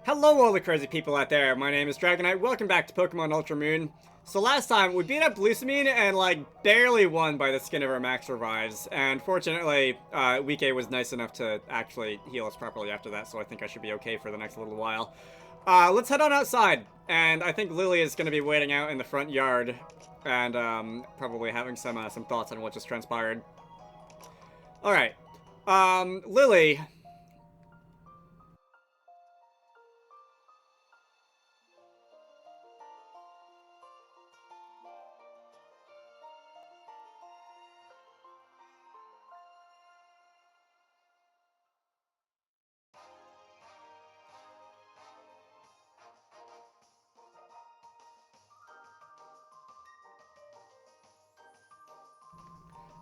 Hello all the crazy people out there, my name is Dragonite, welcome back to Pokemon Ultra Moon. So last time, we beat up Lusamine and barely won by the skin of our max revives, and fortunately, Week A was nice enough to actually heal us properly after that, so I think I should be okay for the next little while. Let's head on outside, and I think Lily is going to be waiting out in the front yard, and probably having some thoughts on what just transpired. Alright, Lily...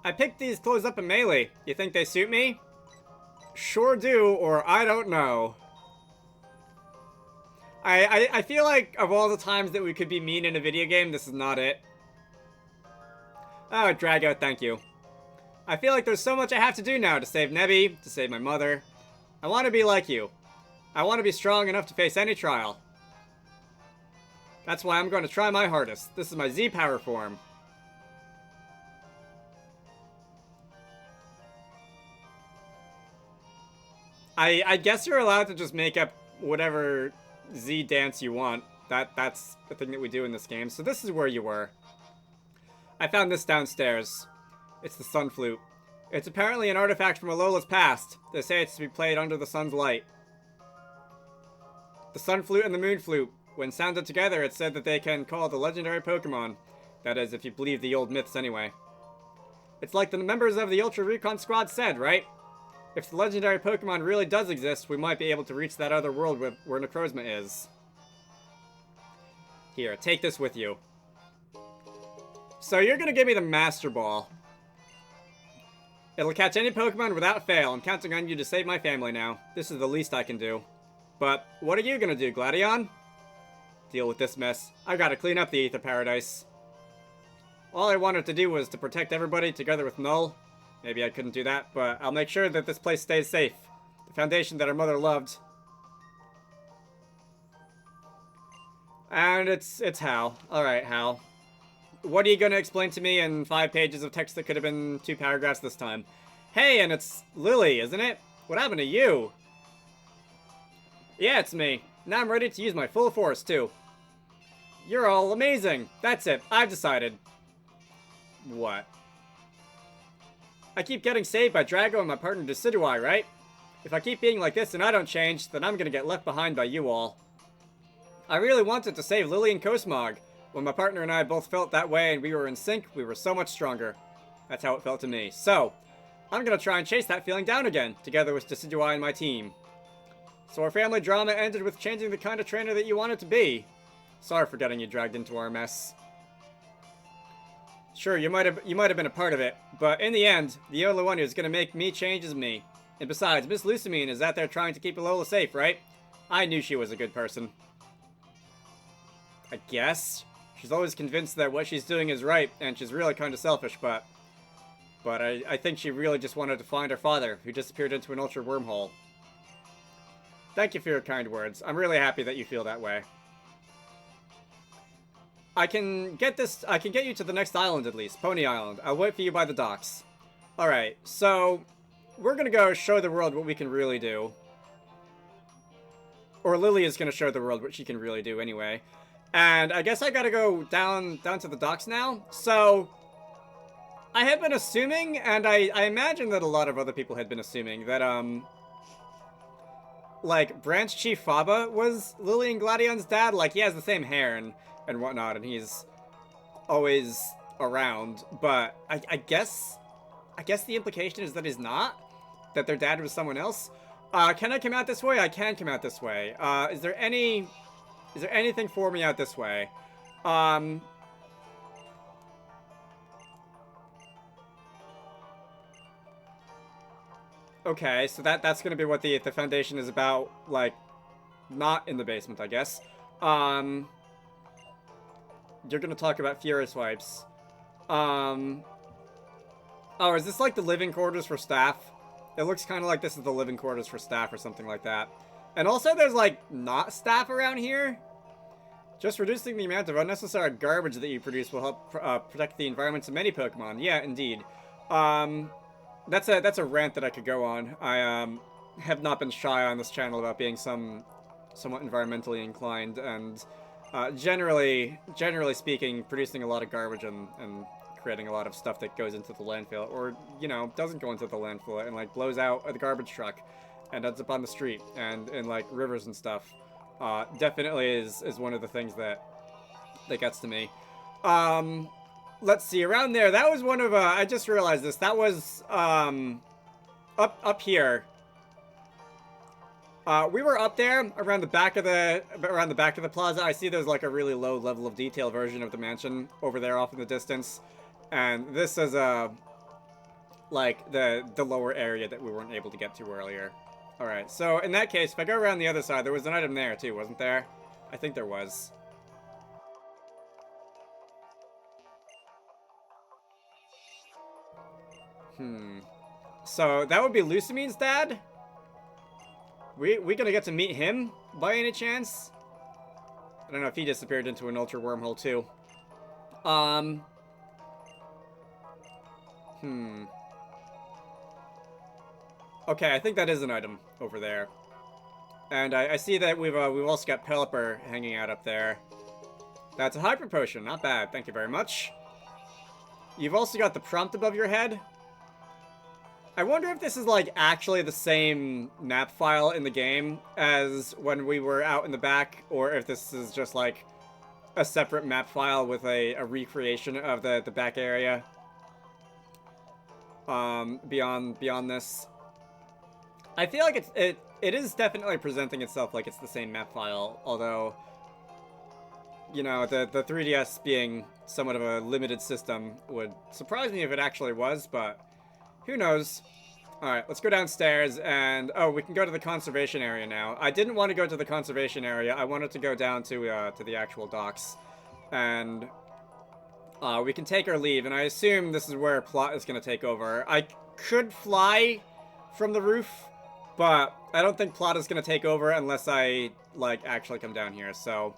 I picked these clothes up in Melee. You think they suit me? Sure do, or I don't know. I feel like of all the times that we could be mean in a video game, this is not it. Oh, Drago, thank you. I feel like there's so much I have to do now to save Nebby, to save my mother. I want to be like you. I want to be strong enough to face any trial. That's why I'm going to try my hardest. This is my Z-Power form. I guess you're allowed to just make up whatever Z dance you want. That's the thing that we do in this game. So this is where you were. I found this downstairs. It's the Sun Flute. It's apparently an artifact from Alola's past. They say it's to be played under the sun's light. The Sun Flute and the Moon Flute. When sounded together, it's said that they can call the legendary Pokemon. That is, if you believe the old myths anyway. It's like the members of the Ultra Recon Squad said, right? If the legendary Pokemon really does exist, we might be able to reach that other world where Necrozma is. Here, take this with you. So you're gonna give me the Master Ball. It'll catch any Pokemon without fail. I'm counting on you to save my family now. This is the least I can do. But what are you gonna do, Gladion? Deal with this mess. I gotta clean up the Aether Paradise. All I wanted to do was to protect everybody together with Null. Maybe I couldn't do that, but I'll make sure that this place stays safe. The foundation that our mother loved. And it's Hal. Alright, Hal. What are you going to explain to me in 5 pages of text that could have been 2 paragraphs this time? Hey, and it's Lily, isn't it? What happened to you? Yeah, it's me. Now I'm ready to use my full force, too. You're all amazing. That's it. I've decided. What? I keep getting saved by Drago and my partner Decidueye, right? If I keep being like this and I don't change, then I'm gonna get left behind by you all. I really wanted to save Lily and Cosmog. When my partner and I both felt that way and we were in sync, we were so much stronger. That's how it felt to me. So, I'm gonna try and chase that feeling down again, together with Decidueye and my team. So our family drama ended with changing the kind of trainer that you wanted to be. Sorry for getting you dragged into our mess. Sure, you might have been a part of it, but in the end, the only one who's gonna make me change is me. And besides, Miss Lusamine is out there trying to keep Alola safe, right? I knew she was a good person. I guess. She's always convinced that what she's doing is right, and she's really kind of selfish, but I think she really just wanted to find her father, who disappeared into an Ultra Wormhole. Thank you for your kind words. I'm really happy that you feel that way. I can get you to the next island at least, Pony Island. I'll wait for you by the docks. Alright, so we're gonna go show the world what we can really do. Or Lily is gonna show the world what she can really do anyway. And I guess I gotta go down to the docks now. So I had been assuming, and I imagine that a lot of other people had been assuming that like Branch Chief Faba was Lily and Gladion's dad. Like he has the same hair and whatnot, and he's always around, but I guess the implication is that he's not, that their dad was someone else. Can I come out this way? I can come out this way. Is there anything for me out this way? Okay, so that's gonna be what the foundation is about, like, not in the basement, I guess. You're gonna talk about Fury Swipes. Oh, is this like the living quarters for staff? It looks kind of like this is the living quarters for staff or something like that. And also there's, like, not staff around here. Just reducing the amount of unnecessary garbage that you produce will help protect the environments of many Pokemon. Yeah, indeed. That's a rant that I could go on. I have not been shy on this channel about being somewhat environmentally inclined, and generally speaking, producing a lot of garbage and creating a lot of stuff that goes into the landfill, or, you know, doesn't go into the landfill and, like, blows out the garbage truck and ends up on the street and in, like, rivers and stuff. Definitely is one of the things that gets to me. Let's see, around there, that was one of, I just realized this, that was, up here. We were up there, around the back of the plaza. I see there's, like, a really low level of detail version of the mansion over there off in the distance. And this is, like, the lower area that we weren't able to get to earlier. Alright, so in that case, if I go around the other side, there was an item there too, wasn't there? I think there was. So that would be Lucamine's dad? We gonna get to meet him by any chance? I don't know if he disappeared into an ultra wormhole too. Okay, I think that is an item over there. And I see that we've also got Pelipper hanging out up there. That's a Hyper Potion, not bad, thank you very much. You've also got the prompt above your head. I wonder if this is, like, actually the same map file in the game as when we were out in the back, or if this is just, like, a separate map file with a recreation of the back area. Beyond this. I feel like it is definitely presenting itself like it's the same map file, although, you know, the 3DS being somewhat of a limited system would surprise me if it actually was, but who knows. Alright, let's go downstairs, and, oh, we can go to the conservation area now. I didn't want to go to the conservation area, I wanted to go down to the actual docks, and we can take our leave, and I assume this is where Plot is going to take over. I could fly from the roof, but I don't think Plot is going to take over unless I, like, actually come down here, so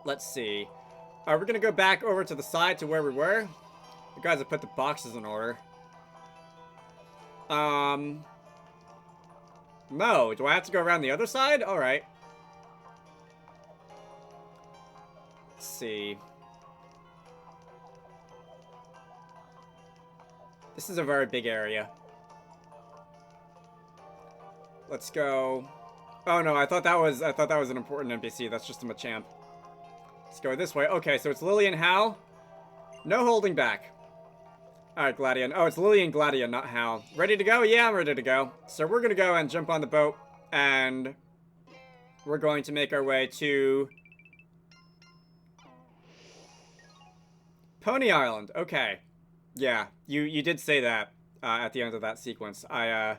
let's see. We're going to go back over to the side to where we were. The guys have put the boxes in order. No, do I have to go around the other side? Alright. Let's see. This is a very big area. Let's go. Oh no, I thought that was an important NPC. That's just a Machamp. Let's go this way. Okay, so it's Lily and Hal. No holding back. Alright, Gladion. Oh, it's Lily and Gladion, not Hal. Ready to go? Yeah, I'm ready to go. So we're gonna go and jump on the boat, and we're going to make our way to Pony Island. Okay. Yeah, you did say that at the end of that sequence. I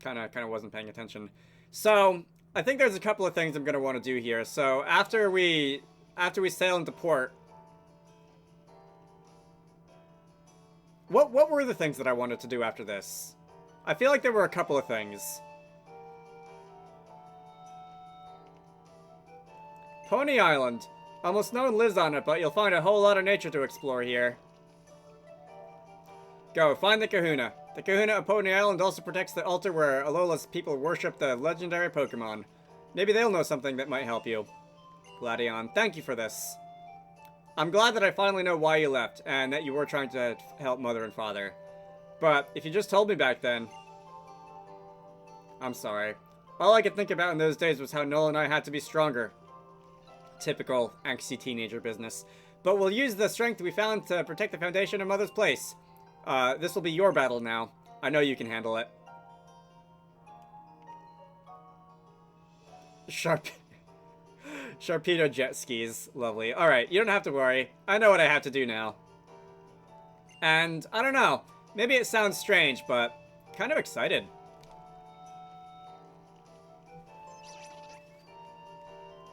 kind of wasn't paying attention. So I think there's a couple of things I'm gonna want to do here. So after we sail into port, what were the things that I wanted to do after this? I feel like there were a couple of things. Pony Island. Almost no one lives on it, but you'll find a whole lot of nature to explore here. Go, find the Kahuna. The Kahuna of Pony Island also protects the altar where Alola's people worship the legendary Pokémon. Maybe they'll know something that might help you. Gladion, thank you for this. I'm glad that I finally know why you left, and that you were trying to help Mother and Father. But if you just told me back then... I'm sorry. All I could think about in those days was how Noel and I had to be stronger. Typical angsty teenager business. But we'll use the strength we found to protect the foundation of Mother's place. This will be your battle now. I know you can handle it. Sharpedo jet skis. Lovely. Alright, you don't have to worry. I know what I have to do now. And, I don't know. Maybe it sounds strange, but kind of excited.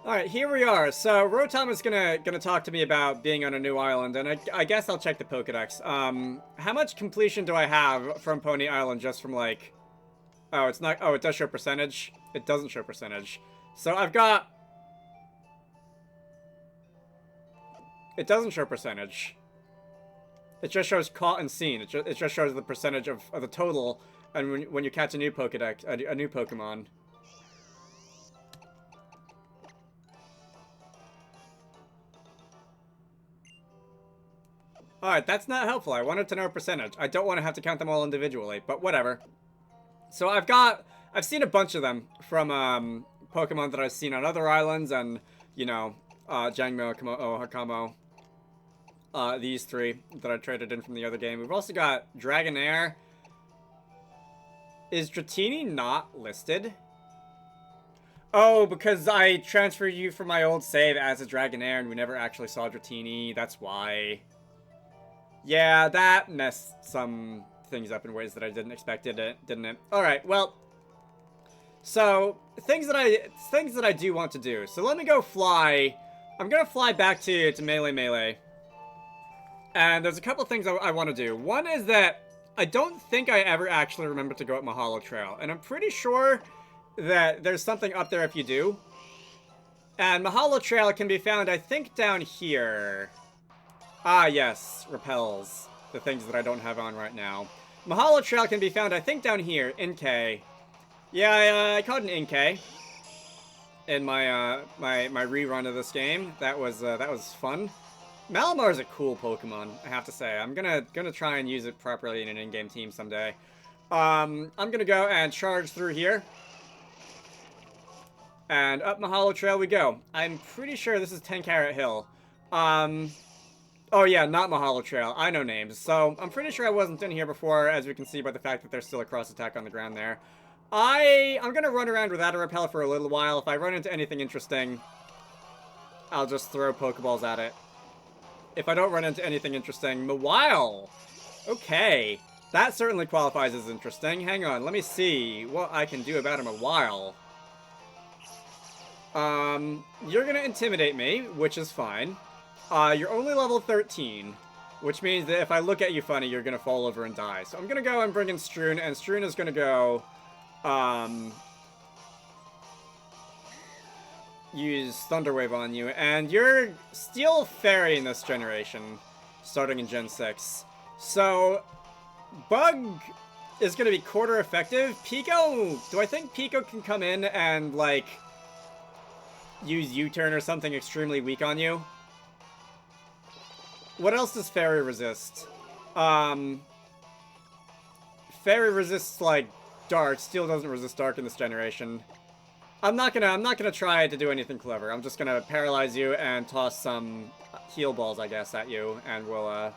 Alright, here we are. So, Rotom is gonna talk to me about being on a new island, and I guess I'll check the Pokedex. How much completion do I have from Pony Island just from, like, Oh, it's not. Oh, it does show percentage. It doesn't show percentage. So I've got. It doesn't show percentage. It just shows caught and seen. It just shows the percentage of the total, and when you catch a new Pokédex, a new Pokemon. Alright, that's not helpful. I wanted to know percentage. I don't want to have to count them all individually, but whatever. So I've seen a bunch of them from Pokemon that I've seen on other islands, and, you know, Jangmo, Hakamo. These three that I traded in from the other game. We've also got Dragonair. Is Dratini not listed? Oh, because I transferred you from my old save as a Dragonair and we never actually saw Dratini. That's why. Yeah, that messed some things up in ways that I didn't expect it, didn't it? Alright, well. So, things that I do want to do. So let me go fly. I'm gonna fly back to Melee. And there's a couple things I want to do. One is that I don't think I ever actually remember to go up Mahalo Trail. And I'm pretty sure that there's something up there if you do. And Mahalo Trail can be found, I think, down here. Ah, yes. Repels. The things that I don't have on right now. Mahalo Trail can be found, I think, down here. In K. Yeah, I caught an Inkay in my my rerun of this game. That was fun. Malamar is a cool Pokemon, I have to say. I'm gonna try and use it properly in an in-game team someday. I'm gonna go and charge through here. And up Mahalo Trail we go. I'm pretty sure this is 10 Carat Hill. Oh yeah, not Mahalo Trail. I know names. So, I'm pretty sure I wasn't in here before, as we can see by the fact that there's still a cross attack on the ground there. I'm gonna run around without a repel for a little while. If I run into anything interesting, I'll just throw Pokeballs at it. If I don't run into anything interesting, Mawile! Okay, that certainly qualifies as interesting. Hang on, let me see what I can do about a Mawile. You're gonna intimidate me, which is fine. You're only level 13, which means that if I look at you funny, you're gonna fall over and die. So I'm gonna go and bring in Stroon, and Stroon is gonna go, use Thunder Wave on you, and you're Steel Fairy in this generation, starting in Gen 6. So, Bug is going to be quarter effective. Pico, do I think Pico can come in and, like, use U-turn or something extremely weak on you? What else does Fairy resist? Fairy resists, like, Dark. Steel doesn't resist Dark in this generation. I'm not gonna try to do anything clever. I'm just gonna paralyze you and toss some heal balls, I guess, at you, and we'll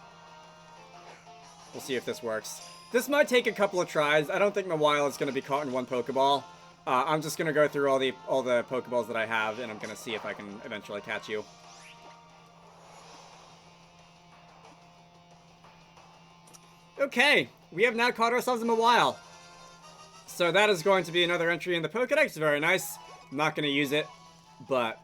see if this works. This might take a couple of tries. I don't think Mawile is gonna be caught in one Pokeball. I'm just gonna go through all the Pokeballs that I have, and I'm gonna see if I can eventually catch you. Okay, we have now caught ourselves a Mawile. So that is going to be another entry in the Pokedex. Very nice. I'm not going to use it, but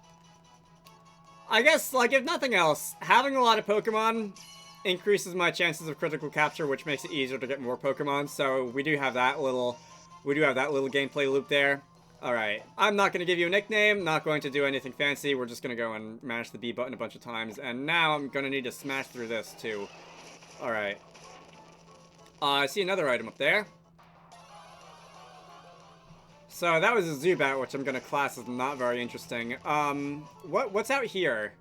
I guess, like, if nothing else, having a lot of Pokemon increases my chances of critical capture, which makes it easier to get more Pokemon. So we do have that little gameplay loop there. All right, I'm not going to give you a nickname. Not going to do anything fancy. We're just going to go and mash the B button a bunch of times, and now I'm going to need to smash through this too. All right. I see another item up there. So that was a Zubat, which I'm gonna class as not very interesting. What's out here?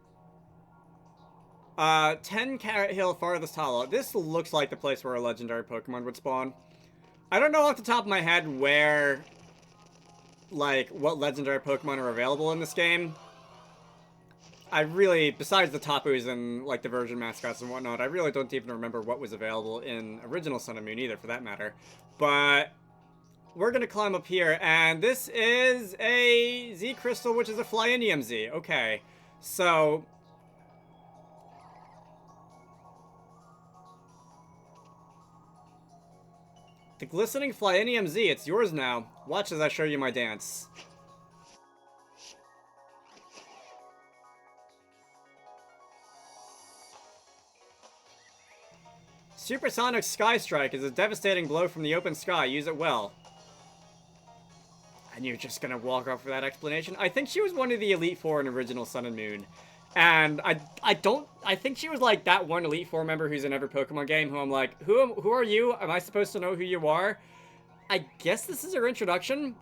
10 Carat Hill, Farthest Hollow. This looks like the place where a legendary Pokemon would spawn. I don't know off the top of my head where, like, what legendary Pokemon are available in this game. I really, besides the Tapus and, like, the version mascots and whatnot, I really don't even remember what was available in original Sun and Moon either, for that matter. But we're gonna climb up here, and this is a Z Crystal, which is a Flyinium Z. Okay, so the glistening Flyinium Z, it's yours now. Watch as I show you my dance. Supersonic Sky Strike is a devastating blow from the open sky. Use it well. And you're just gonna walk off with that explanation? I think she was one of the Elite Four in original Sun and Moon. And I think she was like that one Elite Four member who's in every Pokemon game who I'm like, who are you? Am I supposed to know who you are? I guess this is her introduction.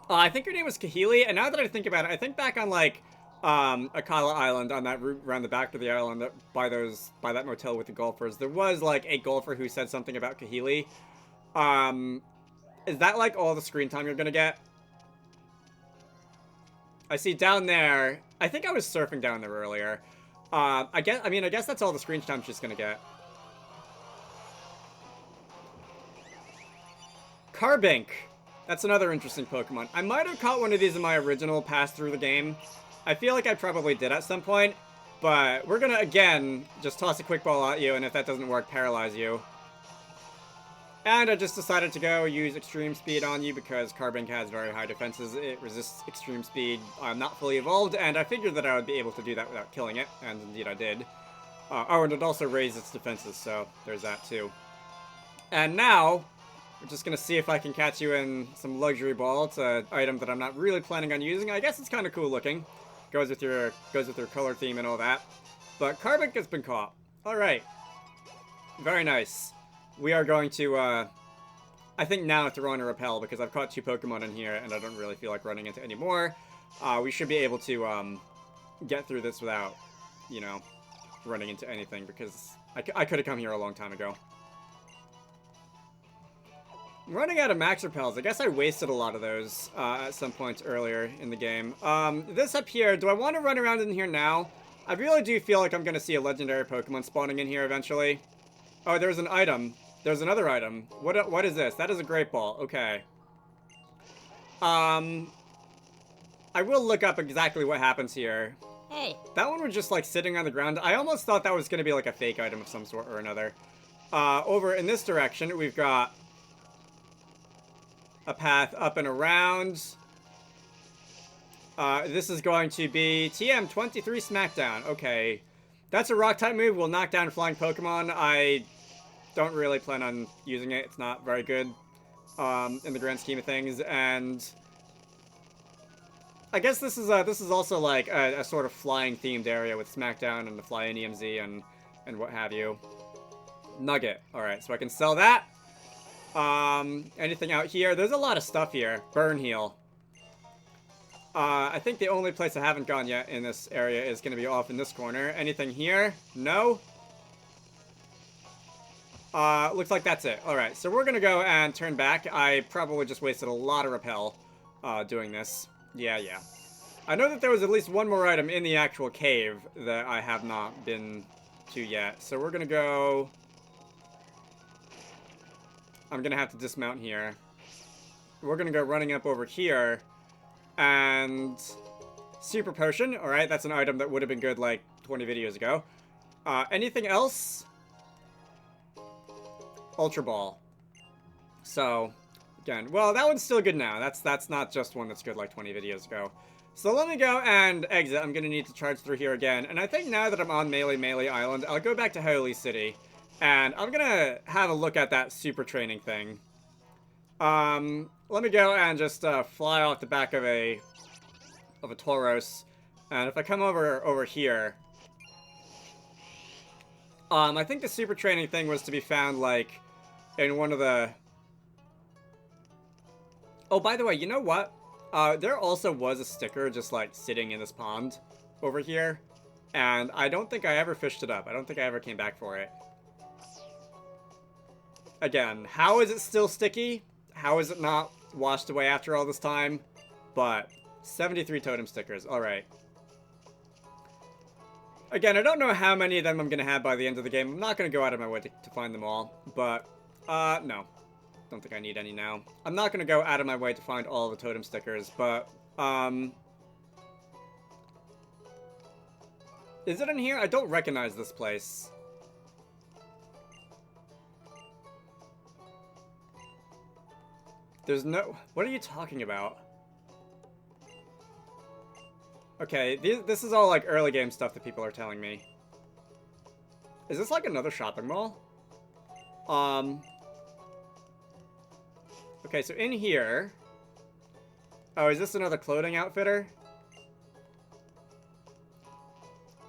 I think her name was Kahili, and now that I think about it, I think back on like, Akala Island, on that route around the back of the island, by that motel with the golfers, there was like a golfer who said something about Kahili. Is that like all the screen time you're gonna get? I see down there. I think I was surfing down there earlier. I guess that's all the screen time she's gonna get. Carbink. That's another interesting Pokemon. I might have caught one of these in my original pass through the game. I feel like I probably did at some point. But we're gonna, again, just toss a quick ball at you, and if that doesn't work, paralyze you. And I just decided to go use Extreme Speed on you because Carbink has very high defenses. It resists Extreme Speed. I'm not fully evolved, and I figured that I would be able to do that without killing it, and indeed I did. And it also raised its defenses, so there's that too. And now, we're just gonna see if I can catch you in some Luxury Ball. It's an item that I'm not really planning on using. I guess it's kind of cool looking. Goes with your color theme and all that. But Carbink has been caught. Alright. Very nice. We are going to, I think now throw on a Repel, because I've caught 2 Pokemon in here, and I don't really feel like running into any more. We should be able to, get through this without, you know, running into anything, because I could have come here a long time ago. I'm running out of Max Repels. I guess I wasted a lot of those, at some point earlier in the game. This up here, do I want to run around in here now? I really do feel like I'm going to see a legendary Pokemon spawning in here eventually. Oh, there's an item. There's another item. What is this? That is a Great Ball. Okay. I will look up exactly what happens here. Hey. That one was just like sitting on the ground. I almost thought that was going to be like a fake item of some sort or another. Over in this direction, we've got a path up and around. This is going to be TM23 Smackdown. Okay. That's a Rock-type move. Will knock down flying Pokemon. I don't really plan on using it. It's not very good in the grand scheme of things. And I guess this is also like a sort of flying themed area with Smackdown and the Fly-In EMZ and what have you. Nugget. Alright, so I can sell that. Anything out here? There's a lot of stuff here. Burn Heal. I think the only place I haven't gone yet in this area is going to be off in this corner. Anything here? No? Looks like that's it. Alright, so we're going to go and turn back. I probably just wasted a lot of Repel doing this. Yeah. I know that there was at least one more item in the actual cave that I have not been to yet. So we're going to go... I'm going to have to dismount here. We're going to go running up over here. And Super Potion. Alright, that's an item that would have been good like 20 videos ago. Anything else? Ultra Ball. So, again, well, that one's still good now. That's not just one that's good like 20 videos ago. So let me go and exit. I'm going to need to charge through here again. And I think now that I'm on Melee Island, I'll go back to Holy City. And I'm going to have a look at that super training thing. Let me go and just fly off the back of a Tauros. And if I come over here, I think the super training thing was to be found like in one of the... Oh, by the way, you know what? There also was a sticker just like sitting in this pond over here, and I don't think I ever fished it up. I don't think I ever came back for it. Again, how is it still sticky? How is it not washed away after all this time? But 73 totem stickers. Alright. Again, I don't know how many of them I'm going to have by the end of the game. I'm not going to go out of my way to find them all. But, no. Don't think I need any now. I'm not going to go out of my way to find all the totem stickers, but, is it in here? I don't recognize this place. There's no... What are you talking about? Okay, this is all, like, early game stuff that people are telling me. Is this, like, another shopping mall? Okay, so in here... Oh, is this another clothing outfitter?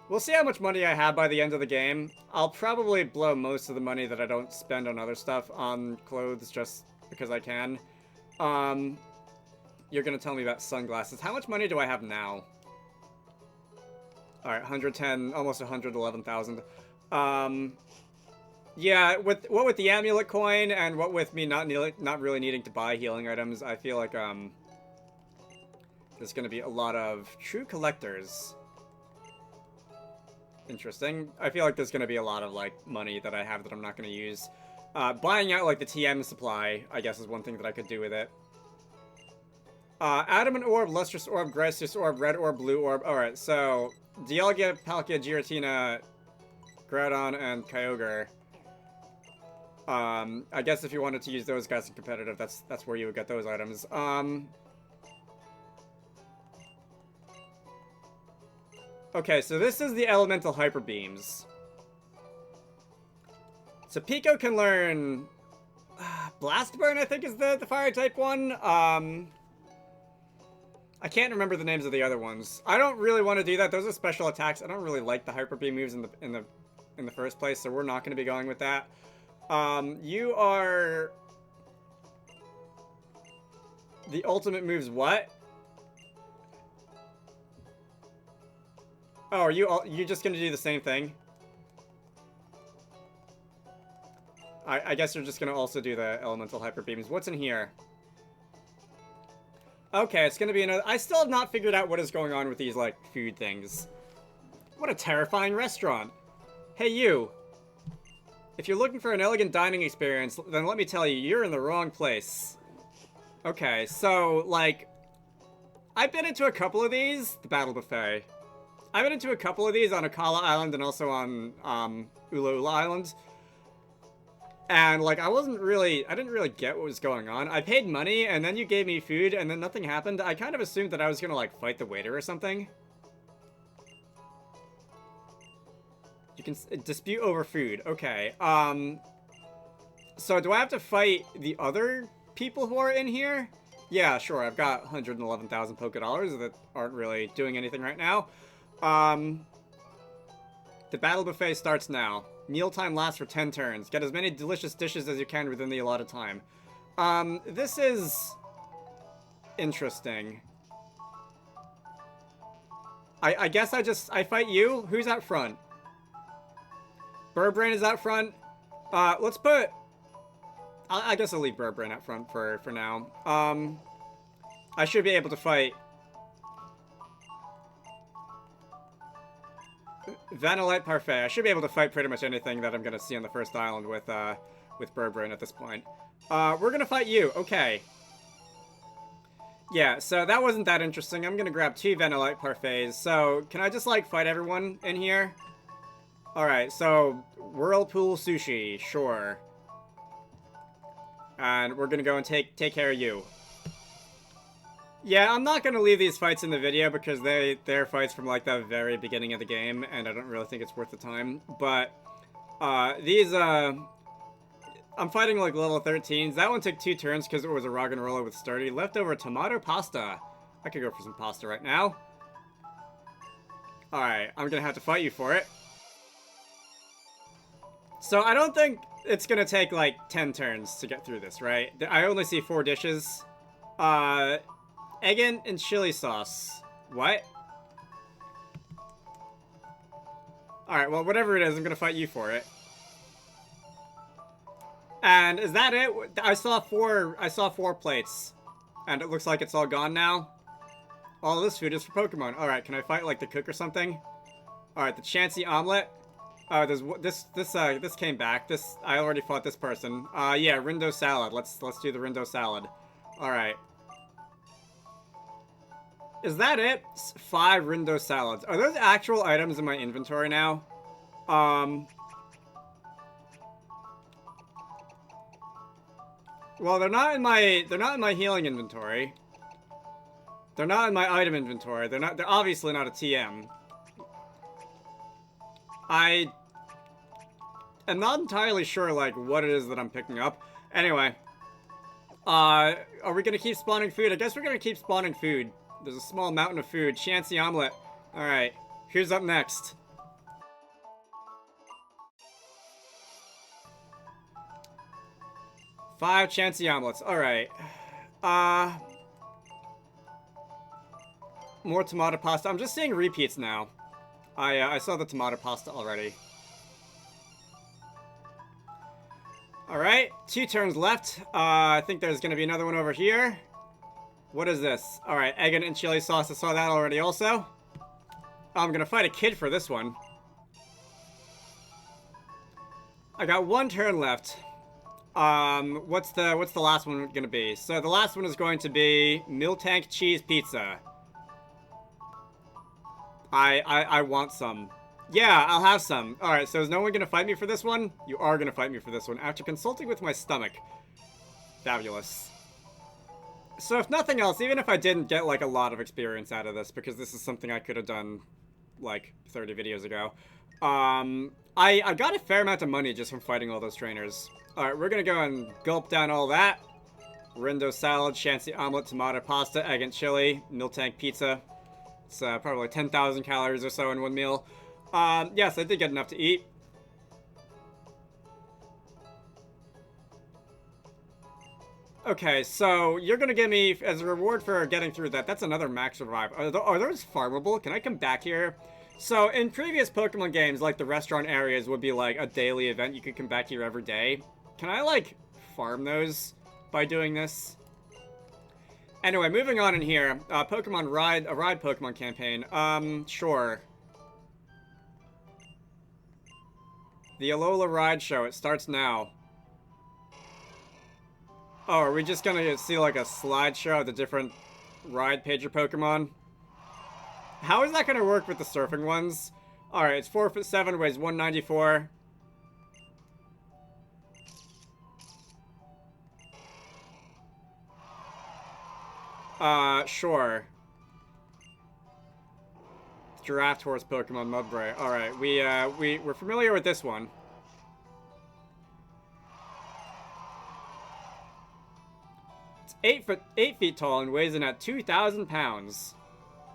We'll see how much money I have by the end of the game. I'll probably blow most of the money that I don't spend on other stuff on clothes just because I can. You're gonna tell me about sunglasses. How much money do I have now? Alright, 110, almost 111,000. Yeah, what with the amulet coin and what with me not really needing to buy healing items, I feel like, there's gonna be a lot of true collectors. Interesting. I feel like there's gonna be a lot of, like, money that I have that I'm not gonna use. Buying out, like, the TM supply, I guess, is one thing that I could do with it. Adamant Orb, Lustrous Orb, Gracious Orb, Red Orb, Blue Orb. Alright, so Dialga, Palkia, Giratina, Groudon, and Kyogre. I guess if you wanted to use those guys in competitive, that's where you would get those items. Okay, so this is the Elemental Hyper Beams. So Pico can learn Blast Burn, I think is the fire type one. I can't remember the names of the other ones. I don't really want to do that. Those are special attacks. I don't really like the Hyper Beam moves in the first place, so we're not going to be going with that. You are the ultimate moves what? Oh, are you just going to do the same thing? I guess you're just going to also do the Elemental Hyper Beams. What's in here? Okay, it's gonna be another... I still have not figured out what is going on with these, like, food things. What a terrifying restaurant. Hey, you. If you're looking for an elegant dining experience, then let me tell you, you're in the wrong place. Okay, so, like... I've been into a couple of these. The Battle Buffet. I've been into a couple of these on Akala Island and also on, Ula Ula Island. And, like, I didn't really get what was going on. I paid money, and then you gave me food, and then nothing happened. I kind of assumed that I was gonna, like, fight the waiter or something. You can dispute over food. Okay, so do I have to fight the other people who are in here? Yeah, sure, I've got 111,000 Poké Dollars that aren't really doing anything right now. The Battle Buffet starts now. Mealtime lasts for 10 turns. Get as many delicious dishes as you can within the allotted time. This is... interesting. I guess I fight you? Who's out front? Birdbrain is out front. Let's put... I guess I'll leave Birdbrain out front for now. I should be able to fight... Vanillite Parfait. I should be able to fight pretty much anything that I'm gonna see on the first island with Birdbrain at this point. We're gonna fight you. Okay. Yeah, so that wasn't that interesting. I'm gonna grab 2 Vanillite Parfaits. So, can I just, like, fight everyone in here? Alright, so, Whirlpool Sushi. Sure. And we're gonna go and take care of you. Yeah, I'm not gonna leave these fights in the video because they're fights from, like, the very beginning of the game, and I don't really think it's worth the time. But, these, I'm fighting, like, level 13s. That one took 2 turns because it was a rock and roller with sturdy. Leftover tomato pasta. I could go for some pasta right now. Alright, I'm gonna have to fight you for it. So, I don't think it's gonna take, like, 10 turns to get through this, right? I only see 4 dishes. Egg and chili sauce. What? Alright, well, whatever it is, I'm gonna fight you for it. And is that it? I saw 4 plates. And it looks like it's all gone now. All this food is for Pokemon. Alright, can I fight, like, the cook or something? Alright, the Chansey omelet. This came back. I already fought this person. Yeah, Rindo salad. Let's do the Rindo salad. Alright. Is that it? 5 Rindo salads. Are those actual items in my inventory now? Well, they're not in my healing inventory. They're not in my item inventory. They're obviously not a TM. I am not entirely sure, like, what it is that I'm picking up. Anyway. Are we gonna keep spawning food? I guess we're gonna keep spawning food. There's a small mountain of food. Chancy omelet. Alright, who's up next? Five Chancy omelets. Alright. More tomato pasta. I'm just seeing repeats now. I saw the tomato pasta already. Alright, 2 turns left. I think there's gonna be another one over here. What is this? Alright, egg and chili sauce. I saw that already also. I'm gonna fight a kid for this one. I got 1 turn left. What's the last one gonna be? So the last one is going to be Miltank cheese pizza. I want some. Yeah, I'll have some. Alright, so is no one gonna fight me for this one? You are gonna fight me for this one after consulting with my stomach. Fabulous. So if nothing else, even if I didn't get like a lot of experience out of this, because this is something I could have done like 30 videos ago, I got a fair amount of money just from fighting all those trainers. Alright, we're gonna go and gulp down all that. Rindo salad, Chancy omelet, tomato pasta, egg and chili, Miltank pizza. It's probably 10,000 calories or so in one meal. Yes, I did get enough to eat. Okay, so you're gonna give me, as a reward for getting through that, that's another max revive. Are those farmable? Can I come back here? So, in previous Pokemon games, like, the restaurant areas would be, like, a daily event. You could come back here every day. Can I, like, farm those by doing this? Anyway, moving on in here. Pokemon Ride, a Ride Pokemon campaign. Sure. The Alola Ride Show, it starts now. Oh, are we just gonna see, like, a slideshow of the different Ride Pager Pokemon? How is that gonna work with the surfing ones? Alright, it's 4'7", weighs 194. Sure. Giraffe Horse Pokemon Mudbray. Alright, we're familiar with this one. It's 8 feet tall and weighs in at 2,000 pounds.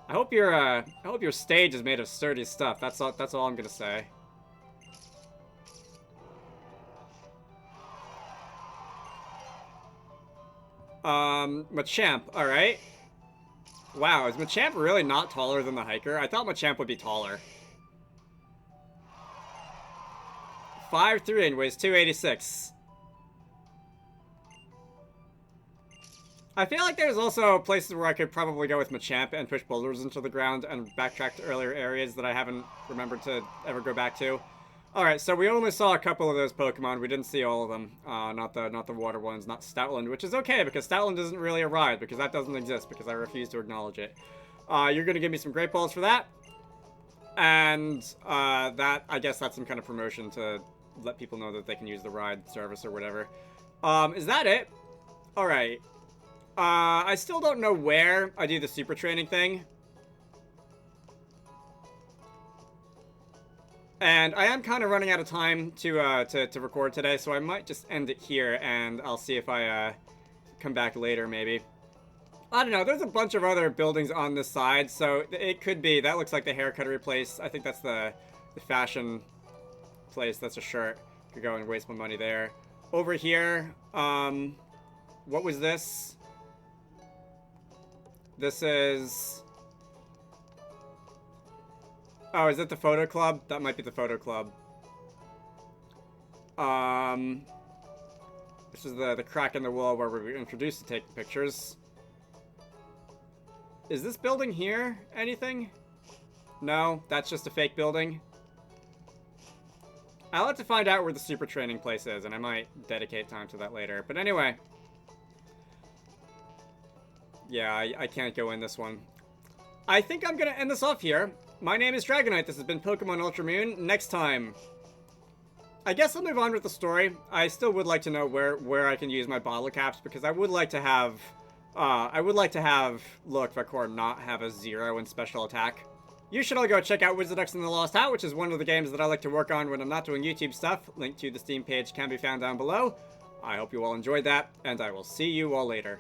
I hope your stage is made of sturdy stuff. That's all I'm gonna say. Machamp, alright. Wow, is Machamp really not taller than the hiker? I thought Machamp would be taller. 5'3" and weighs 286. I feel like there's also places where I could probably go with Machamp and push boulders into the ground and backtrack to earlier areas that I haven't remembered to ever go back to. Alright, so we only saw a couple of those Pokemon. We didn't see all of them. Not the water ones, not Stoutland, which is okay, because Stoutland isn't really a ride, because that doesn't exist, because I refuse to acknowledge it. You're gonna give me some Great Balls for that. And, I guess that's some kind of promotion to let people know that they can use the ride service or whatever. Is that it? Alright. I still don't know where I do the super training thing. And I am kind of running out of time to record today, so I might just end it here, and I'll see if I come back later, maybe. I don't know, there's a bunch of other buildings on this side, so it could be. That looks like the haircuttery place. I think that's the fashion place. That's a shirt. Could go and waste my money there. Over here, what was this? This is... Oh, is it the photo club? That might be the photo club. This is the crack in the wall where we were introduced to take pictures. Is this building here anything? No, that's just a fake building. I'll have to find out where the super training place is, and I might dedicate time to that later. But anyway. Yeah, I can't go in this one. I think I'm gonna end this off here. My name is Dragonite. This has been Pokemon Ultra Moon. Next time, I guess I'll move on with the story. I still would like to know where I can use my bottle caps, because I would like to have Look Vakor not have a 0 in special attack. You should all go check out Wizarducks and the Lost Hat, which is one of the games that I like to work on when I'm not doing YouTube stuff. Link to the Steam page can be found down below. I hope you all enjoyed that, and I will see you all later.